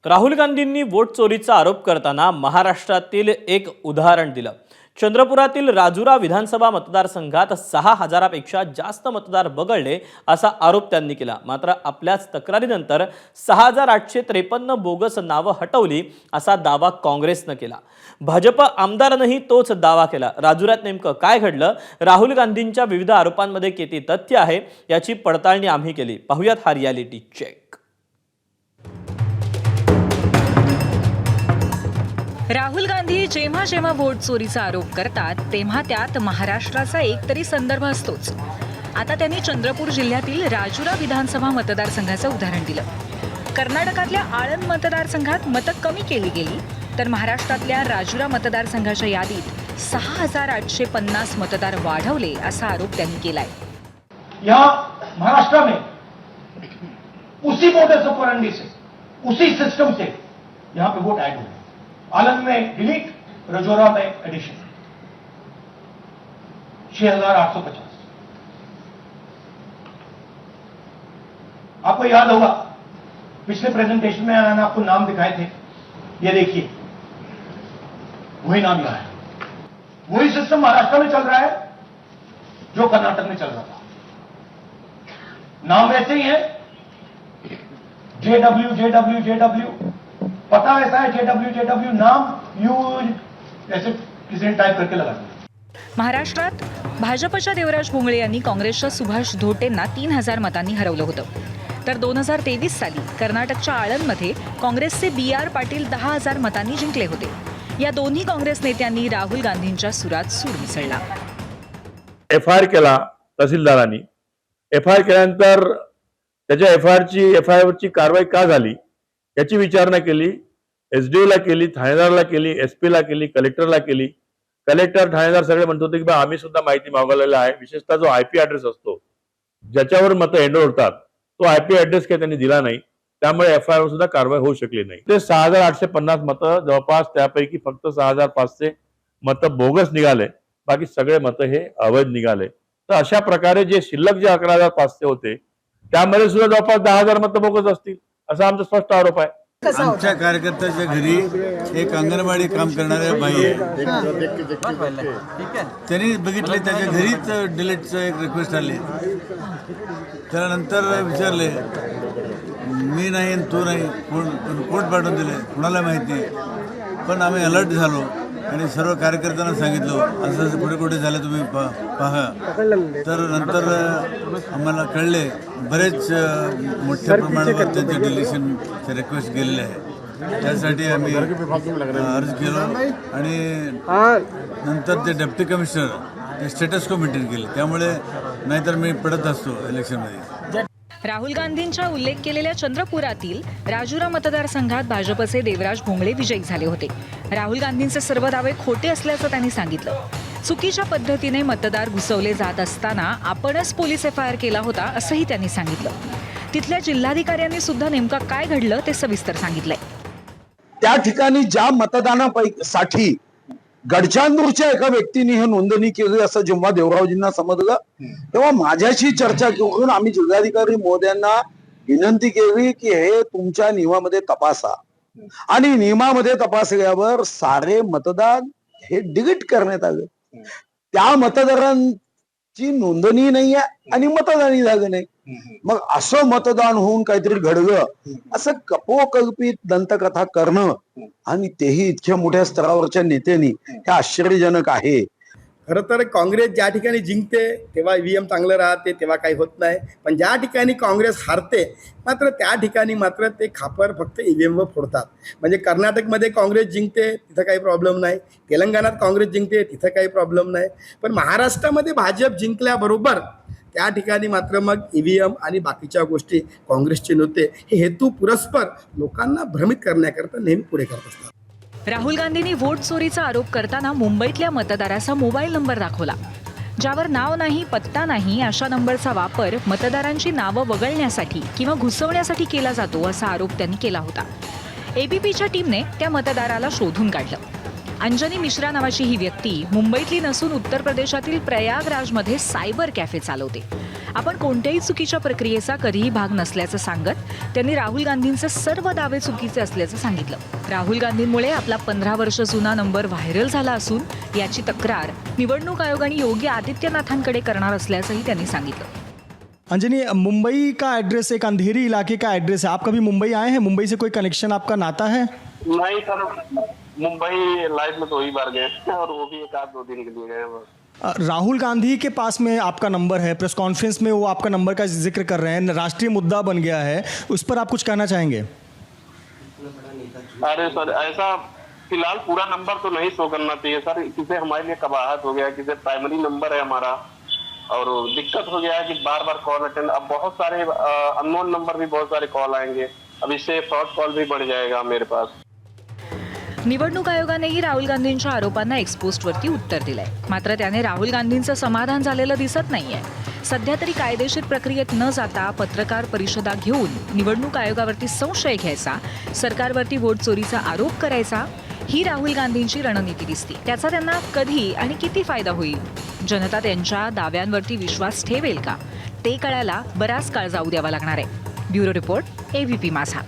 राहुल गांधींनी वोट चोरीचा आरोप करताना महाराष्ट्रातील एक उदाहरण दिलं। चंद्रपुरातील राजुरा विधानसभा मतदारसंघात 6,000पेक्षा जास्त मतदार वगळले असा आरोप त्यांनी केला। मात्र आपल्याच तक्रारीनंतर 6,853 बोगस नावं हटवली असा दावा काँग्रेसनं केला। भाजप आमदारांनीही तोच दावा केला। राजुरात नेमकं काय घडलं, राहुल गांधींच्या विविध आरोपांमध्ये किती तथ्य आहे याची पडताळणी आम्ही केली। पाहूयात हा रियालिटी चेक। राहुल गांधी जेव्हा जेव्हा वोट चोरीचा आरोप करतात तेव्हा त्यात महाराष्ट्राचा एक तरी संदर्भ असतोच। आता त्यांनी चंद्रपूर जिल्ह्यातील राजुरा विधानसभा मतदारसंघाचं उदाहरण दिलं। कर्नाटकातल्या आळंद मतदारसंघात मतं कमी केली गेली, तर महाराष्ट्रातल्या राजुरा मतदारसंघाच्या यादीत 6,850 मतदार वाढवले असा आरोप त्यांनी केलाय। यहाँ महाराष्ट्र में उसी मोडस ऑपरेंडी से, उसी सिस्टम से यहाँ पे वोट ऐड हुए। आलंद में डिलीट, राजौरा में एडिशन, 6,850। आपको याद होगा पिछले प्रेजेंटेशन में मैंने आपको नाम दिखाए थे, ये देखिए वही नाम यहाँ है। वही सिस्टम महाराष्ट्र में चल रहा है जो कर्नाटक में चल रहा था। नाम वैसे ही है, जेडब्ल्यू जेडब्ल्यू जेडब्ल्यू, पता वैसा है, जेडब्ल्यू जेडब्ल्यू, नाम यू ऐसे किसी ने टाइप करके लगा दिया। महाराष्ट्रात भाजपच्या देवराज भोंगळे यांनी काँग्रेसच्या सुभाष धोटेंना 3,000 मतांनी हरवलं होतं, तर 2023 साली कर्नाटकच्या आळंदमध्ये काँग्रेसचे BR पाटील 10,000 मतांनी जिंकले होते। या दोन्ही काँग्रेस नेत्यांनी राहुल गांधींच्या सुरात सूर मिसळला। FIR केला तहसीलदारांनी। FIR केल्यानंतर त्याच्या FIR वरची कारवाई का झाली याची विचारणा केली। SDO ला केली, ठाणेदारला केली, SP ला केली, कलेक्टरला केली। कलेक्टर, ठाणेदार सगळे म्हणत होते की बा आम्ही सुद्धा माहिती मागवलेला आहे। विशेषतः जो IP ॲड्रेस असतो ज्याच्यावर मतं एंडर होतात तो IP ॲड्रेस काही त्यांनी दिला नाही, त्यामुळे FIR वर सुद्धा कारवाई होऊ शकली नाही। ते 6,850 मतं जवळपास, त्यापैकी फक्त 6,500 मतं बोगस निघाले, बाकी सगळे मतं हे अवैध निघाले। तर अशा प्रकारे जे शिल्लक जे 11,500 होते त्यामध्ये सुद्धा जवळपास 10,000 मतं बोगस असतील असा आमचा स्पष्ट आरोप आहे। आमच्या कार्यकर्त्याच्या घरी एक अंगणवाडी काम करणाऱ्या बाई आहे, त्यांनी बघितले त्याच्या घरीच डिलीटचं एक रिक्वेस्ट आली। त्याला नंतर विचारले, मी नाही तू नाही, कोण पाठवून दिले कुणाला माहिती, पण आम्ही अलर्ट झालो आणि सर्व कार्यकर्त्यांना सांगितलं असं असं कुठे कुठे झालं तुम्ही पहा। तर नंतर आम्हाला कळले बरेच मोठ्या प्रमाणावर त्यांचे डिलिशनचे रिक्वेस्ट गेलेले आहे। त्यासाठी आम्ही अर्ज केलो आणि नंतर ते डेप्टी कमिशनर ते स्टेटस को मेंटेन केले, त्यामुळे नाहीतर मी पडत असतो इलेक्शनमध्ये। राहुल गांधींच्या उल्लेख केलेल्या चंद्रपुरातील राजुरा मतदारसंघात भाजपचे देवराज भोंगळे विजयी झाले होते। राहुल गांधींचे सर्व दावे खोटे असल्याचं त्यांनी सांगितलं। चुकीच्या पद्धतीने मतदार घुसवले जात असताना आपणच पोलीस FIR केला होता असंही त्यांनी सांगितलं। तिथल्या जिल्हाधिकाऱ्यांनी सुद्धा नेमकं काय घडलं ते सविस्तर सांगितलंय। त्या ठिकाणी ज्या मतदानासाठी गडचांदूरच्या एका व्यक्तीने ही नोंदणी केली असं जेव्हा देवरावजींना समजलं, तेव्हा माझ्याशी चर्चा करून आम्ही जिल्हाधिकारी महोदयांना विनंती केली की हे तुमच्या नियमामध्ये तपासा, आणि नियमामध्ये तपासल्यावर सारे मतदान हे डिलीट करण्यात आले। त्या मतदारांची नोंदणी नाही आहे आणि मतदानही झालं नाही। मग असं मतदान होऊन काहीतरी घडलं असं कपोकल्पित दंतकथा करणं, आणि तेही इतक्या मोठ्या स्तरावरच्या नेत्यांनी, हे आश्चर्यजनक आहे। खरं तर काँग्रेस ज्या ठिकाणी जिंकते तेव्हा EVM चांगलं राहते, तेव्हा काही होत नाही, पण ज्या ठिकाणी काँग्रेस हारते मात्र त्या ठिकाणी मात्र ते खापर फक्त EVM वर फोडतात। म्हणजे कर्नाटकमध्ये काँग्रेस जिंकते तिथं काही प्रॉब्लेम नाही, तेलंगणात काँग्रेस जिंकते तिथं काही प्रॉब्लेम नाही, पण महाराष्ट्रामध्ये भाजप जिंकल्याबरोबर त्या ठिकाणी मात्र मग EVM आणि बाकीच्या गोष्टी काँग्रेसचे नेते हे हेतू पुरस्पर लोकांना भ्रमित करण्याकरता नेहमी पुढे करत असतात। राहुल गांधींनी वोट चोरीचा आरोप करताना मुंबईतल्या मतदाराचा मोबाईल नंबर दाखवला, ज्यावर नाव नाही, पत्ता नाही अशा नंबरचा वापर मतदारांची नावं वगळण्यासाठी किंवा घुसवण्यासाठी केला जातो असा आरोप त्यांनी केला होता। ABPच्या टीमने त्या मतदाराला शोधून काढलं। अंजनी मिश्रा नावाची ही व्यक्ती मुंबईतली नसून उत्तर प्रदेशातील प्रयागराजमध्ये सायबर कॅफे चालवते। आपण कोणत्याही चुकीच्या प्रक्रियेचा कधीही भाग नसल्याचं सांगत त्यांनी राहुल गांधींचे सर्व दावे चुकीचे असल्याचं सांगितलं. राहुल गांधींमुळे आपला 15 वर्ष जुना नंबर व्हायरल झाला असून याची तक्रार निवडणूक आयोगाने योगी आदित्यनाथांकडे करणार असल्याचंही त्यांनी सांगितलं. अंजनी, मुंबई का एड्रेस एक अंधेरी इलाके का एड्रेस है. आप कभी मुंबई आए हैं? मुंबई से कोई कनेक्शन आपका नाता है? नहीं सर, मुंबई लाइफ में तो ही बार गए और वो भी एक आध 2 दिन के लिए गए बस। राहुल गांधी के पास में आपका नंबर है, प्रेस कॉन्फ्रेंस में वो आपका नंबर का जिक्र कर रहे हैं, राष्ट्रीय मुद्दा बन गया है, उस पर आप कुछ कहना चाहेंगे? अरे सर, ऐसा फिलहाल पूरा नंबर तो नहीं शो करना चाहिए सर, किसे हमारे लिए कबाहत हो गया, किसे प्राइमरी नंबर है हमारा और दिक्कत हो गया है कि बार बार कॉल अटेंड, अब बहुत सारे अननोन नंबर भी बहुत सारे कॉल आएंगे, अब इससे फ्रॉड कॉल भी बढ़ जाएगा मेरे पास. निवडणूक आयोगानेही राहुल गांधींच्या आरोपांना एक्सपोस्टवरती उत्तर दिलंय. मात्र त्याने राहुल गांधींचं समाधान झालेलं दिसत नाहीये. सध्या तरी कायदेशीर प्रक्रियेत न जाता पत्रकार परिषदा घेऊन निवडणूक आयोगावरती संशय घ्यायचा, सरकारवरती वोट चोरीचा आरोप करायचा, ही राहुल गांधींची रणनीती दिसते. त्याचा त्यांना कधी आणि किती फायदा होईल? जनता त्यांच्या दाव्यांवरती विश्वास ठेवेल का? ते कळायला बराच काळ जाऊ द्यावा लागणार आहे. ब्युरो रिपोर्ट, ABP माझा.